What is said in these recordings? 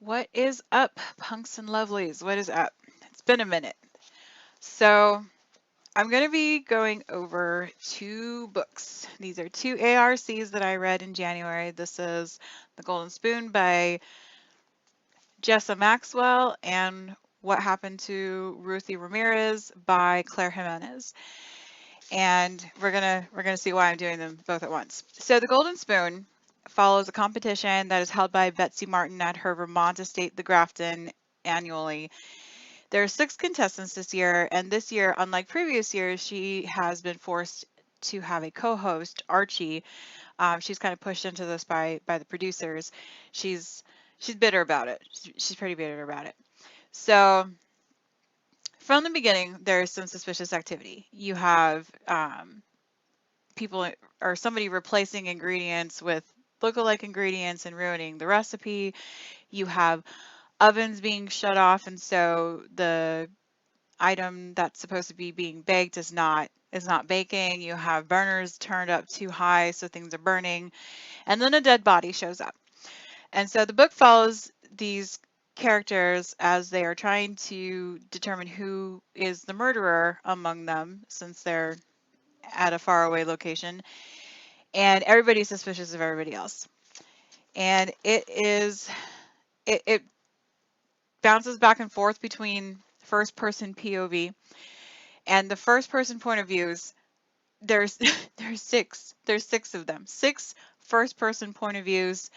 What is up, punks and lovelies? What is up? It's been a minute. So, I'm going to be going over two books. These are two ARCs that I read in January. This is The Golden Spoon by Jessa Maxwell and What Happened to Ruthy Ramirez by Claire Jimenez. And we're gonna see why I'm doing them both at once. So The Golden Spoon follows a competition that is held by Betsy Martin at her Vermont estate, the Grafton, annually. There are 6 contestants this year, and this year, unlike previous years, she has been forced to have a co-host, Archie. She's kind of pushed into this by the producers. She's she's bitter about it. She's pretty bitter about it. So from the beginning, there's some suspicious activity. You have people or somebody replacing ingredients with look-alike ingredients and ruining the recipe. You have ovens being shut off, and so the item that's supposed to be being baked is not baking. You have burners turned up too high, so things are burning, and then a dead body shows up. And so the book follows these characters as they are trying to determine who is the murderer among them, since they're at a faraway location, and everybody's suspicious of everybody else. And it bounces back and forth between first person POV and the first person point of views. There's there's six of them. Six first person point of views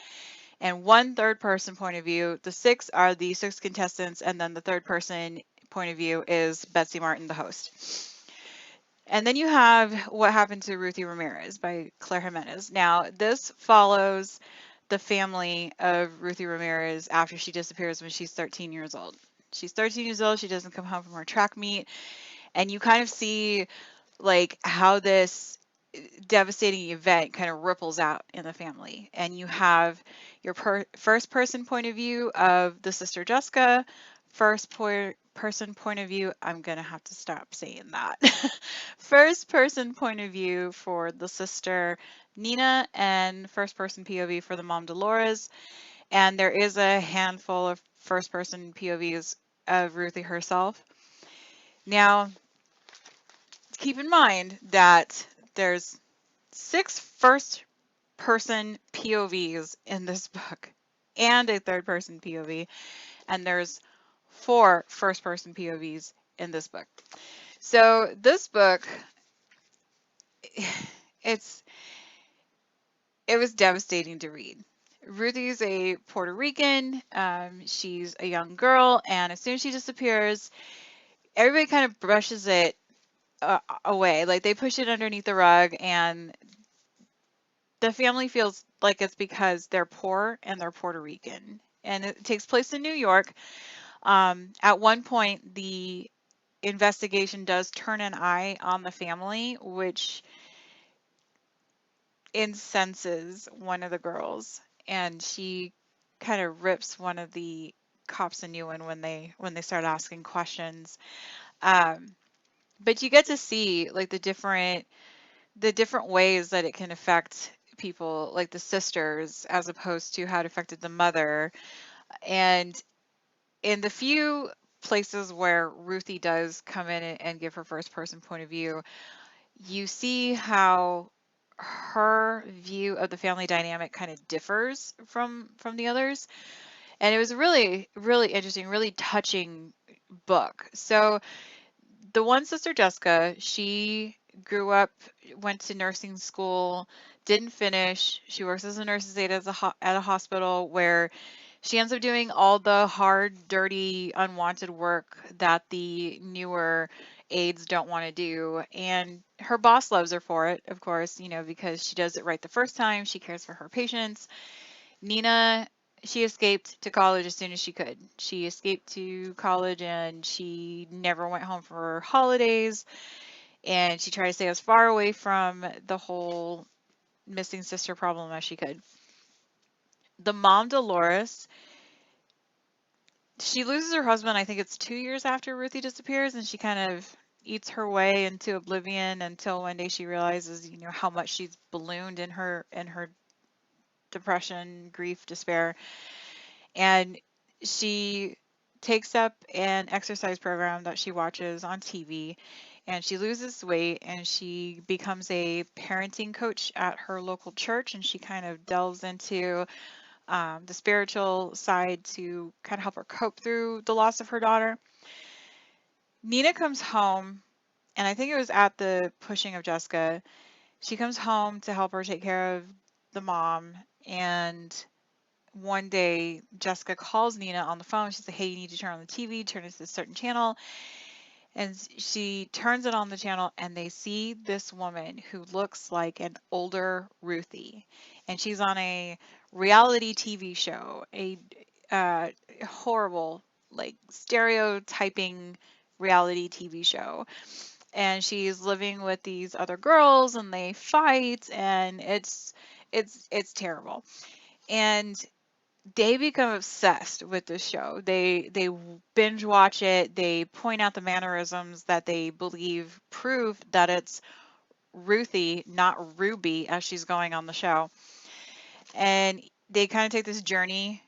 and one third person point of view. The 6 are the 6 contestants, and then the third person point of view is Betsy Martin, the host. And then you have What Happened to Ruthy Ramirez by Claire Jimenez. Now, this follows the family of Ruthy Ramirez after she disappears when she's 13 years old. She's 13 years old, she doesn't come home from her track meet, and you kind of see like how this devastating event kind of ripples out in the family. And you have your first person point of view of the sister Jessica, first person point of view. I'm going to have to stop saying that. First person point of view for the sister Nina, and first person POV for the mom Dolores. And there is a handful of first person POVs of Ruthie herself. Now, keep in mind that there's 6 first person POVs in this book and a third person POV, and there's 4 first person POVs in this book. So this book, it was devastating to read. Ruthie's a Puerto Rican. She's a young girl, and as soon as she disappears, everybody kind of brushes it away. Like they push it underneath the rug, and the family feels like it's because they're poor and they're Puerto Rican. And it takes place in New York. At one point, the investigation does turn an eye on the family, which incenses one of the girls, and she kind of rips one of the cops a new one when they start asking questions. Um, but you get to see like the different ways that it can affect people, like the sisters, as opposed to how it affected the mother. And in the few places where Ruthie does come in and give her first person point of view, you see how her view of the family dynamic kind of differs from the others. And it was a really interesting, really touching book. So the one sister, Jessica, she grew up, went to nursing school, didn't finish. She works as a nurse's aide at a hospital where she ends up doing all the hard, dirty, unwanted work that the newer aides don't want to do. And her boss loves her for it, of course, because she does it right the first time. She cares for her patients. Nina, she escaped to college as soon as she could. She escaped to college and she never went home for holidays. And she tried to stay as far away from the whole missing sister problem as she could. The mom, Dolores, she loses her husband, I think it's 2 years after Ruthie disappears, and she kind of eats her way into oblivion until one day she realizes, how much she's ballooned in her depression, grief, despair. And she takes up an exercise program that she watches on TV, and she loses weight, and she becomes a parenting coach at her local church, and she kind of delves into the spiritual side to kind of help her cope through the loss of her daughter. Nina comes home, and I think it was at the pushing of Jessica. She comes home to help her take care of the mom, and one day Jessica calls Nina on the phone. She's like, "Hey, you need to turn on the TV, turn it to a certain channel." And she turns it on the channel, and they see this woman who looks like an older Ruthy. And she's on a reality TV show, a uh, horrible, like stereotyping reality TV show. And she's living with these other girls, and they fight, and it's terrible. And they become obsessed with this show. They binge watch it. They point out the mannerisms that they believe prove that it's Ruthy, not Ruby, as she's going on the show. And they kind of take this journey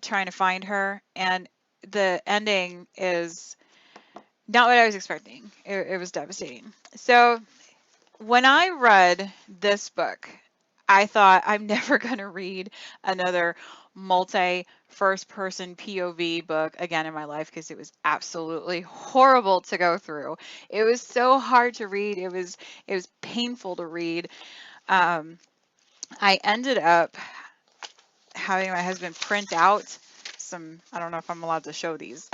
trying to find her. And the ending is not what I was expecting. It was devastating. So when I read this book, I thought I'm never going to read another multi first person POV book again in my life because it was absolutely horrible to go through. It was so hard to read. It was painful to read. Um, I ended up having my husband print out some, I don't know if I'm allowed to show these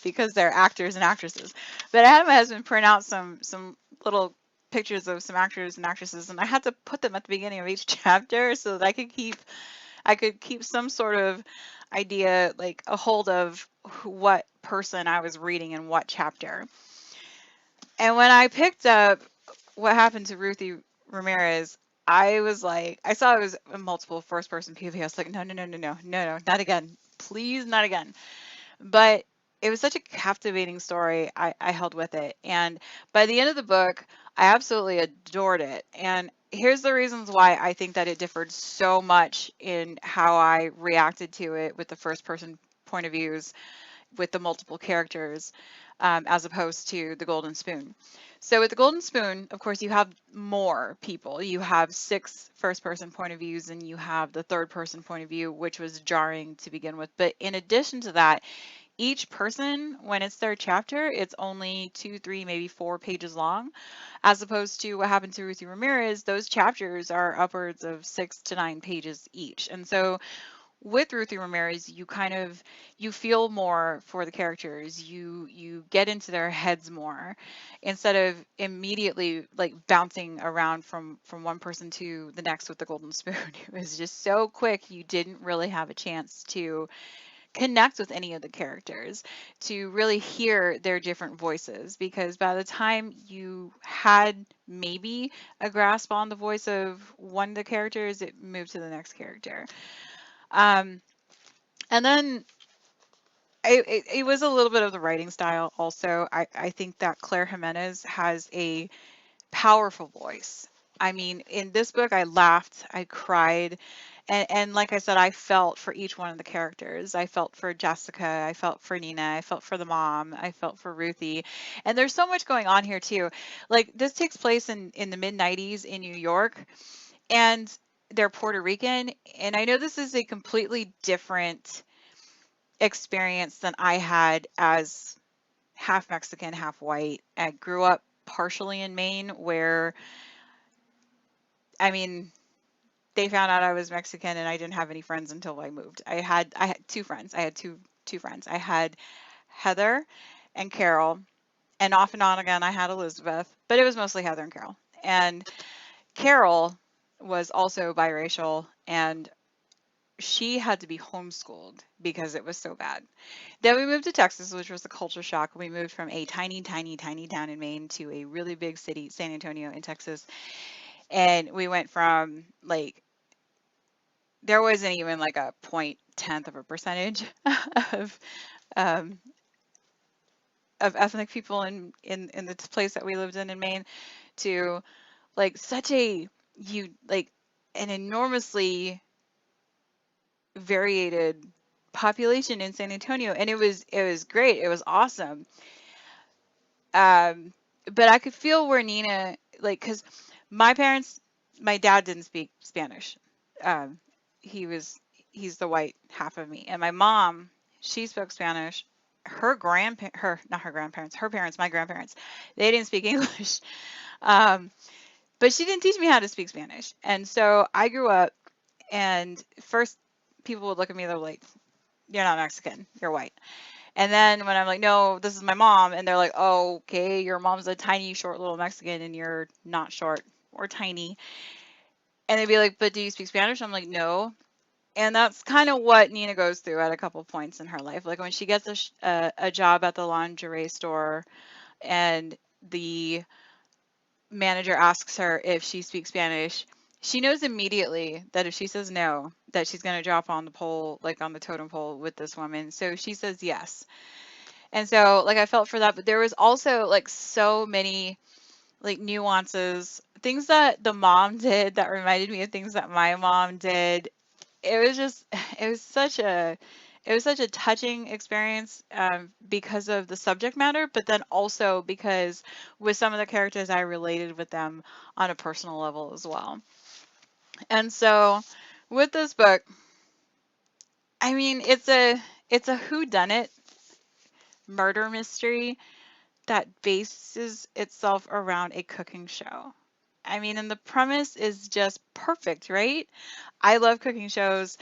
because they're actors and actresses, but I had my husband print out some little pictures of some actors and actresses, and I had to put them at the beginning of each chapter so that I could keep some sort of idea, like a hold of what person I was reading in what chapter. And when I picked up What Happened to Ruthy Ramirez, I was like, I saw it was a multiple first person POV. I was like, no, no, no, no, no, no, no, not again. Please, not again. But it was such a captivating story. I held with it. And by the end of the book, I absolutely adored it. And here's the reasons why I think that it differed so much in how I reacted to it with the first person point of views with the multiple characters, as opposed to the Golden Spoon. So with the Golden Spoon, of course, you have more people. You have 6 first-person point of views, and you have the third-person point of view, which was jarring to begin with. But in addition to that, each person, when it's their chapter, it's only 2, 3, maybe 4 pages long, as opposed to What Happened to Ruthie Ramirez. Those chapters are upwards of 6 to 9 pages each. And so with Ruthie Ramirez, you feel more for the characters. You get into their heads more instead of immediately like bouncing around from one person to the next with the Golden Spoon. It was just so quick. You didn't really have a chance to connect with any of the characters, to really hear their different voices, because by the time you had maybe a grasp on the voice of one of the characters, it moved to the next character. Um, and then it was a little bit of the writing style also. I think that Claire Jimenez has a powerful voice. I mean, in this book, I laughed, I cried, and like I said, I felt for each one of the characters. I felt for Jessica, I felt for Nina, I felt for the mom, I felt for Ruthie. And there's so much going on here too. Like this takes place in the mid 90s in New York, and they're Puerto Rican, and I know this is a completely different experience than I had as half Mexican, half white. I grew up partially in Maine where, I mean, they found out I was Mexican and I didn't have any friends until I moved. I had 2 friends. I had two friends. I had Heather and Carol, and off and on again I had Elizabeth, but it was mostly Heather and Carol. And Carol was also biracial, and she had to be homeschooled because it was so bad. Then we moved to Texas, which was a culture shock. We moved from a tiny, tiny, tiny town in Maine to a really big city, San Antonio in Texas. And we went from like, there wasn't even like a point tenth of a percentage of um, of ethnic people in the place that we lived in Maine, to like such a like an enormously variated population in San Antonio, and it was great. It was awesome. Um, but I could feel where Nina, like, because my parents, my dad didn't speak Spanish. Um, he was he's the white half of me, and my mom, she spoke Spanish. Her not her grandparents, her parents, my grandparents, they didn't speak English. Um, but she didn't teach me how to speak Spanish, and so I grew up. And first, people would look at me, they're like, "You're not Mexican, you're white." And then when I'm like, no, this is my mom, and they're like, oh, okay, your mom's a tiny, short little Mexican, and you're not short or tiny. And they'd be like, but do you speak Spanish? I'm like, no. And that's kind of what Nina goes through at a couple points in her life. Like when she gets a job at the lingerie store, and the manager asks her if she speaks Spanish, she knows immediately that if she says no, that she's going to drop on the pole, like on the totem pole with this woman. So she says yes. And so like I felt for that, but there was also like so many like nuances, things that the mom did that reminded me of things that my mom did. It was just it was such a it was such a touching experience, because of the subject matter, but then also because with some of the characters I related with them on a personal level as well. And so with this book, I mean it's a whodunit murder mystery that bases itself around a cooking show. I mean, and the premise is just perfect, right? I love cooking shows.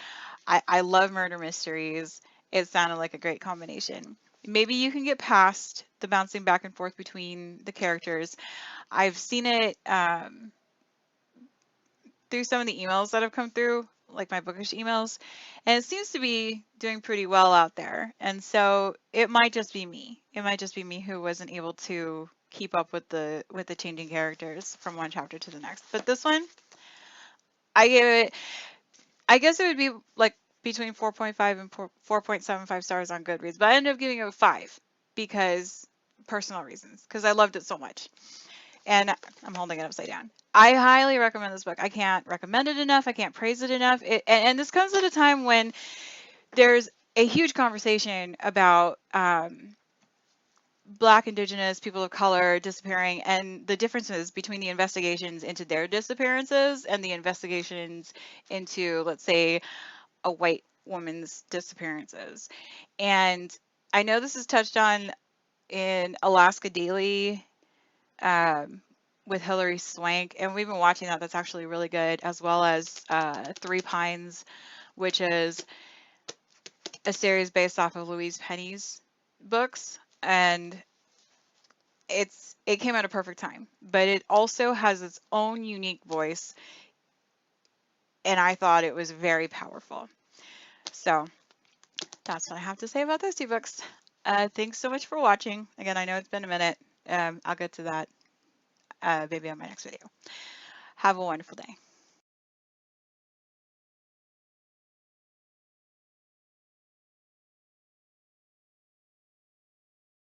I love murder mysteries. It sounded like a great combination. Maybe you can get past the bouncing back and forth between the characters. I've seen it through some of the emails that have come through, like my bookish emails, and it seems to be doing pretty well out there. And so it might just be me. It might just be me who wasn't able to keep up with the changing characters from one chapter to the next. But this one, I gave it, I guess it would be like between 4.5 and 4.75 stars on Goodreads, but I ended up giving it a 5 because personal reasons, because I loved it so much. And I'm holding it upside down. I highly recommend this book. I can't recommend it enough. I can't praise it enough. And this comes at a time when there's a huge conversation about Black, Indigenous, people of color disappearing, and the differences between the investigations into their disappearances and the investigations into, let's say, a white woman's disappearances. And I know this is touched on in Alaska Daily, um, with Hilary Swank, and we've been watching that. That's actually really good, as well as Three Pines, which is a series based off of Louise Penny's books, and it came at a perfect time, but it also has its own unique voice, and I thought it was very powerful. So that's what I have to say about those two books. Thanks so much for watching. Again, I know it's been a minute. I'll get to that maybe on my next video. Have a wonderful day.